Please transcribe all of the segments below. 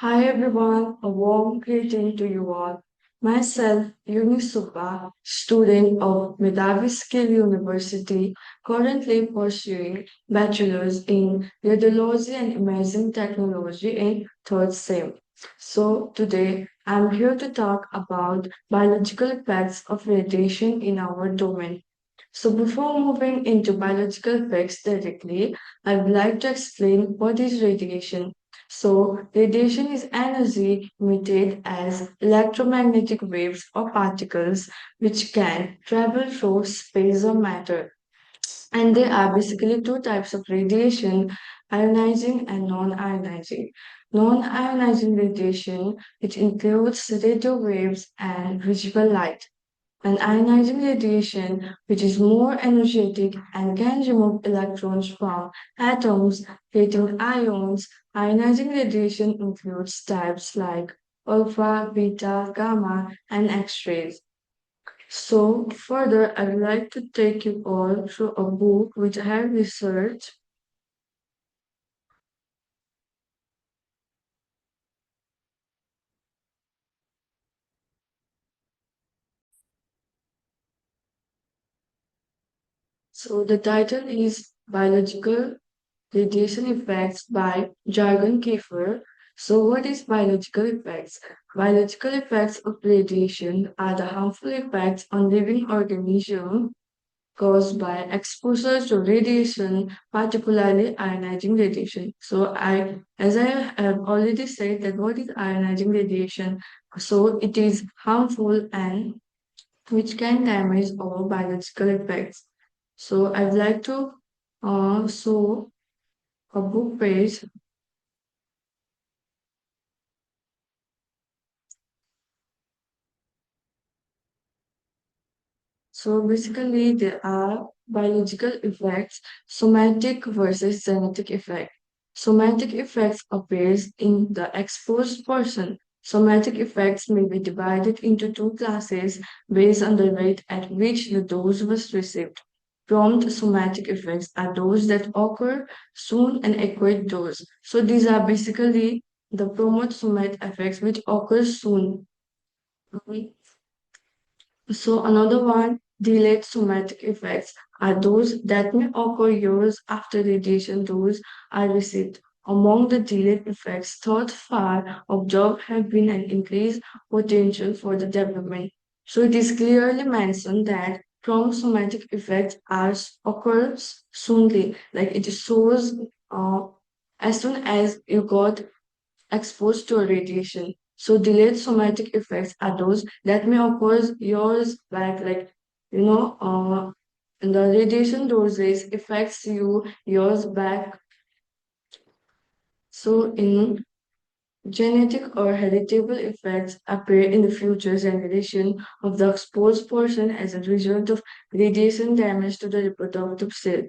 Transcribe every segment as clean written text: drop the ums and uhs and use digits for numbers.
Hi everyone, a warm greeting to you all. Myself, Yunisupa, student of Medhavi Skill University, currently pursuing bachelor's in radiology and imaging technology in third sem. So today I'm here to talk about biological effects of radiation in our domain. So before moving into biological effects directly, I would like to explain what is radiation. So, radiation is energy emitted as electromagnetic waves or particles which can travel through space or matter. And there are basically two types of radiation, ionizing and non-ionizing. Non-ionizing radiation, which includes radio waves and visible light, and ionizing radiation, which is more energetic and can remove electrons from atoms, creating ions. Ionizing radiation includes types like alpha, beta, gamma, and X rays. So, further, I would like to take you all through a book which I have researched. So, the title is Biological Radiation Effects by Jargon Kiefer. So, what is biological effects? Biological effects of radiation are the harmful effects on living organisms caused by exposure to radiation, particularly ionizing radiation. So, as I have already said, that what is ionizing radiation? So, it is harmful and which can damage our biological effects. So, I'd like to show a book page. So basically, there are biological effects, somatic versus genetic effect. Somatic effects appears in the exposed person. Somatic effects may be divided into two classes based on the rate at which the dose was received. Prompt somatic effects are those that occur soon and acute dose. So these are basically the prompt somatic effects which occur soon. Mhm. So another one, delayed somatic effects are those that may occur years after radiation dose are received. Among the delayed effects thought far observed have been an increased potential for the development. So it is clearly mentioned that prompt somatic effects are occurs soonly, like it shows as soon as you got exposed to radiation. So delayed somatic effects are those that may occur years back, like the radiation dosage affects you years back. So in genetic or heritable effects appear in the future generation of the exposed person as a result of radiation damage to the reproductive cell.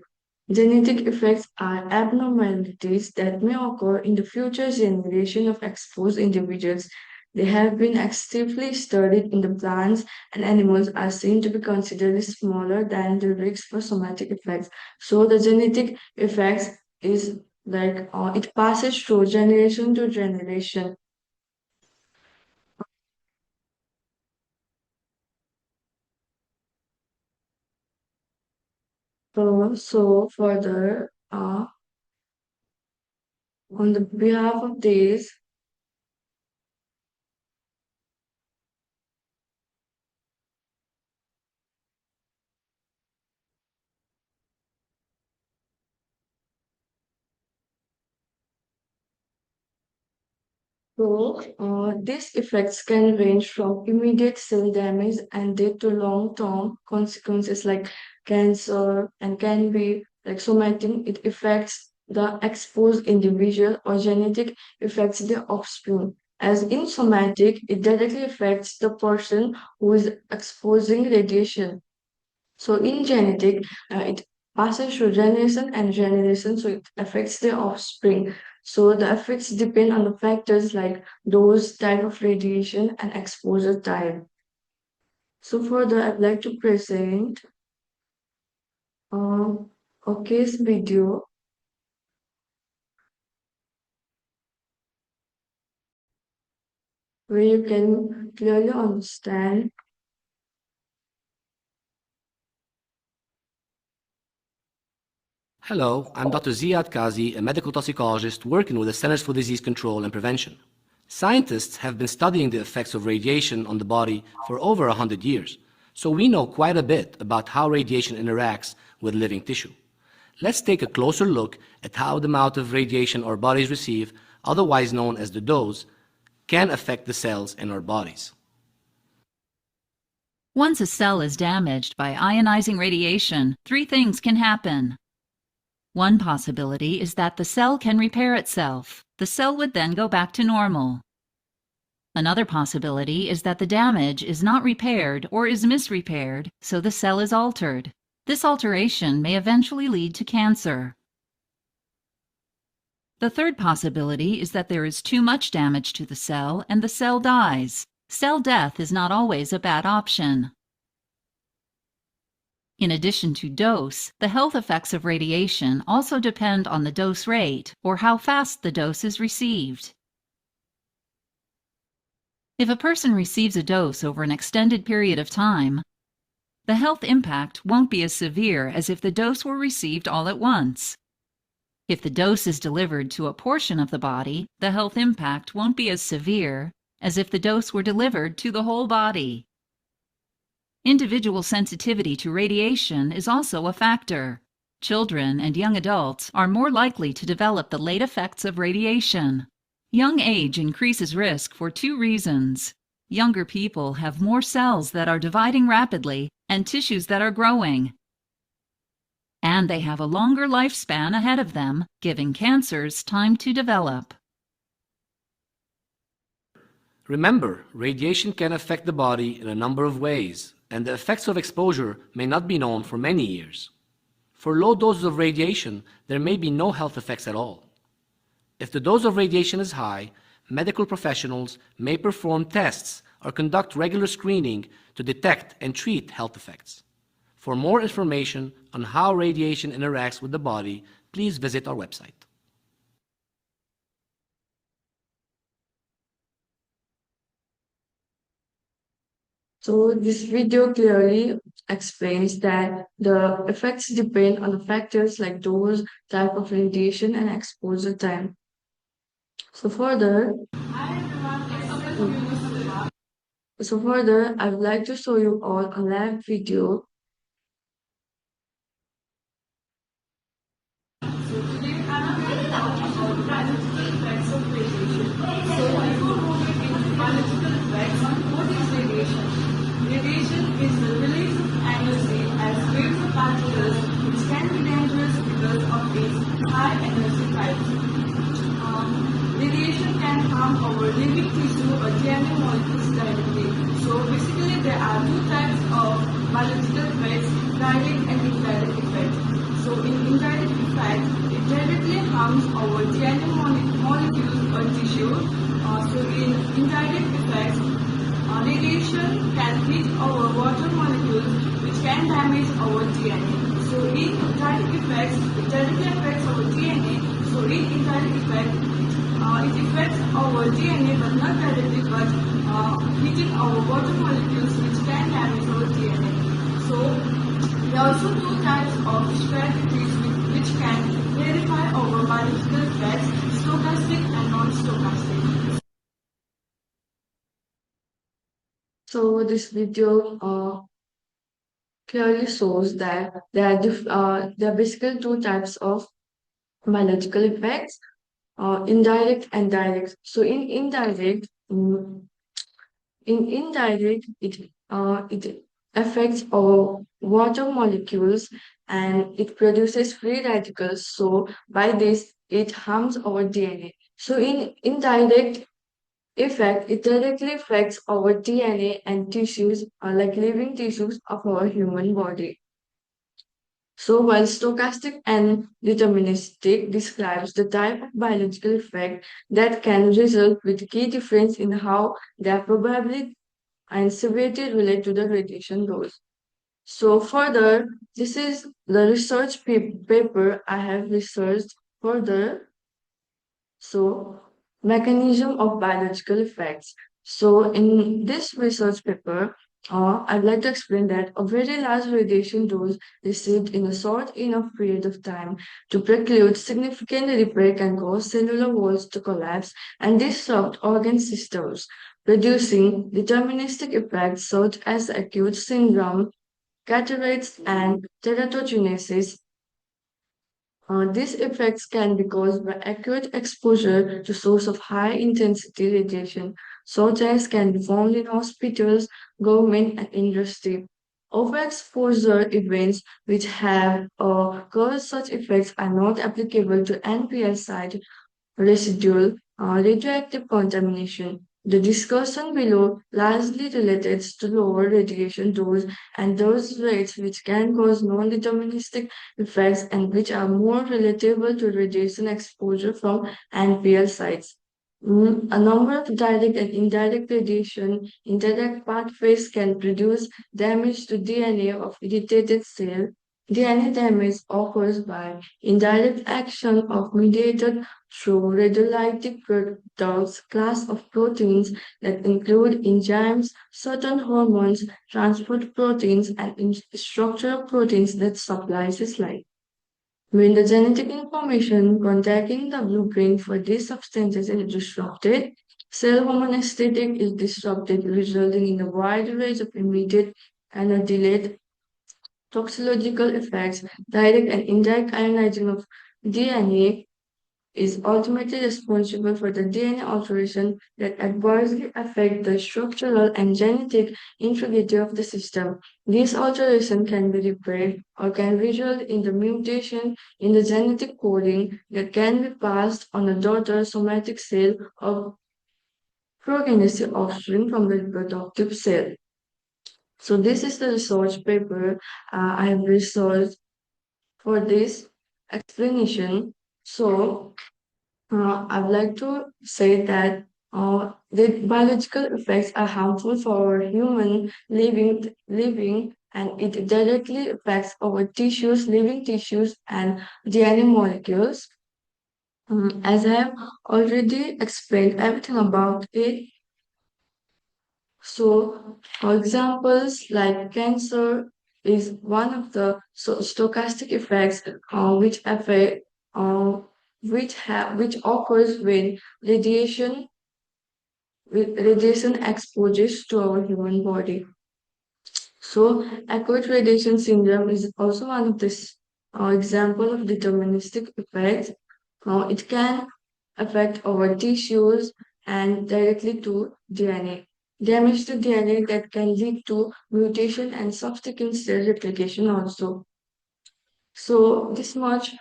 Genetic effects are abnormalities that may occur in the future generation of exposed individuals. They have been extensively studied in the plants and animals are seen to be considerably smaller than the risk for somatic effects. So the genetic effects is like it passes through generation to generation. So further, on the behalf of these, these effects can range from immediate cell damage and death to long-term consequences like cancer and can be like somatic. It affects the exposed individual or genetic affects the offspring. As in somatic, it directly affects the person who is exposing radiation. So in genetic, it passes through generation and generation, so it affects the offspring. So the effects depend on the factors like dose, type of radiation, and exposure type. So further, I'd like to present uh, a case video. where you can clearly understand. Hello, I'm Dr. Ziad Kazi, a medical toxicologist working with the Centers for Disease Control and Prevention. Scientists have been studying the effects of radiation on the body for over 100 years, so we know quite a bit about how radiation interacts with living tissue. Let's take a closer look at how the amount of radiation our bodies receive, otherwise known as the dose, can affect the cells in our bodies. Once a cell is damaged by ionizing radiation, three things can happen. One possibility is that the cell can repair itself. The cell would then go back to normal. Another possibility is that the damage is not repaired or is misrepaired, so the cell is altered. This alteration may eventually lead to cancer. The third possibility is that there is too much damage to the cell and the cell dies. Cell death is not always a bad option. In addition to dose, the health effects of radiation also depend on the dose rate, or how fast the dose is received. If a person receives a dose over an extended period of time, the health impact won't be as severe as if the dose were received all at once. If the dose is delivered to a portion of the body, the health impact won't be as severe as if the dose were delivered to the whole body. Individual sensitivity to radiation is also a factor. Children and young adults are more likely to develop the late effects of radiation. Young age increases risk for two reasons. Younger people have more cells that are dividing rapidly and tissues that are growing. And they have a longer lifespan ahead of them, giving cancers time to develop. Remember, radiation can affect the body in a number of ways, and the effects of exposure may not be known for many years. For low doses of radiation, there may be no health effects at all. If the dose of radiation is high, medical professionals may perform tests or conduct regular screening to detect and treat health effects. For more information on how radiation interacts with the body, please visit our website. So this video clearly explains that the effects depend on the factors like dose, type of radiation, and exposure time. So further, I would like to show you all a live video. Radiation is the release of energy as waves of particles, which can be dangerous because of its high energy types. Radiation can harm our living tissue or DNA molecules directly. So basically there are two types of biological effects, direct and indirect effects. So in indirect effect, it directly harms our DNA molecules or tissue. So in indirect effects, radiation can hit our water molecules, which can damage our DNA. So in direct effects, it directly affects our DNA. So in indirect effect, it affects our DNA, but not directly, but hitting our water molecules, which can damage our DNA. So there are also two types of strategies which can verify our biological effects: stochastic and non-stochastic. So this video clearly shows that there are basically two types of biological effects, indirect and direct. So in indirect, it affects our water molecules and it produces free radicals. So by this, it harms our DNA. So in indirect effect, it directly affects our DNA and tissues, like living tissues of our human body. So while stochastic and deterministic describes the type of biological effect that can result with key difference in how their probability and severity relate to the radiation dose. So further, this is the research paper I have researched further. So mechanism of biological effects. So in this research paper, I'd like to explain that a very large radiation dose received in a short enough period of time to preclude significant repair can cause cellular walls to collapse and disrupt organ systems, producing deterministic effects such as acute syndrome, cataracts, and teratogenesis. These effects can be caused by acute exposure to source of high-intensity radiation, such as can be found in hospitals, government, and industry. Overexposure events which have caused such effects are not applicable to NPL site residual radioactive contamination. The discussion below largely relates to lower radiation dose and those rates which can cause non-deterministic effects and which are more relatable to radiation exposure from NPL sites. A number of direct and indirect radiation indirect pathways can produce damage to DNA of irritated cell. DNA damage occurs by indirect action of mediated through radiolytic products, class of proteins that include enzymes, certain hormones, transport proteins, and structural proteins that supplies this light. When the genetic information containing the blueprint for these substances is disrupted, cell homeostasis is disrupted, resulting in a wide range of immediate and a delayed toxicological effects. Direct and indirect ionizing of DNA is ultimately responsible for the DNA alteration that adversely affect the structural and genetic integrity of the system. This alteration can be repaired or can result in the mutation in the genetic coding that can be passed on a daughter somatic cell or progeny offspring from the reproductive cell. So this is the research paper I have researched for this explanation. So I would like to say that the biological effects are harmful for our human living and it directly affects our tissues, living tissues and DNA molecules. As I have already explained everything about it, so for examples like cancer is one of the stochastic effects uh, which occurs when radiation exposes to our human body. So acute radiation syndrome is also one of this example of deterministic effects. It can affect our tissues and directly to DNA. Damage to DNA that can lead to mutation and subsequent cell replication also. So this much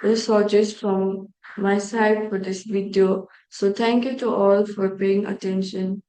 researches from my side for this video. So thank you to all for paying attention.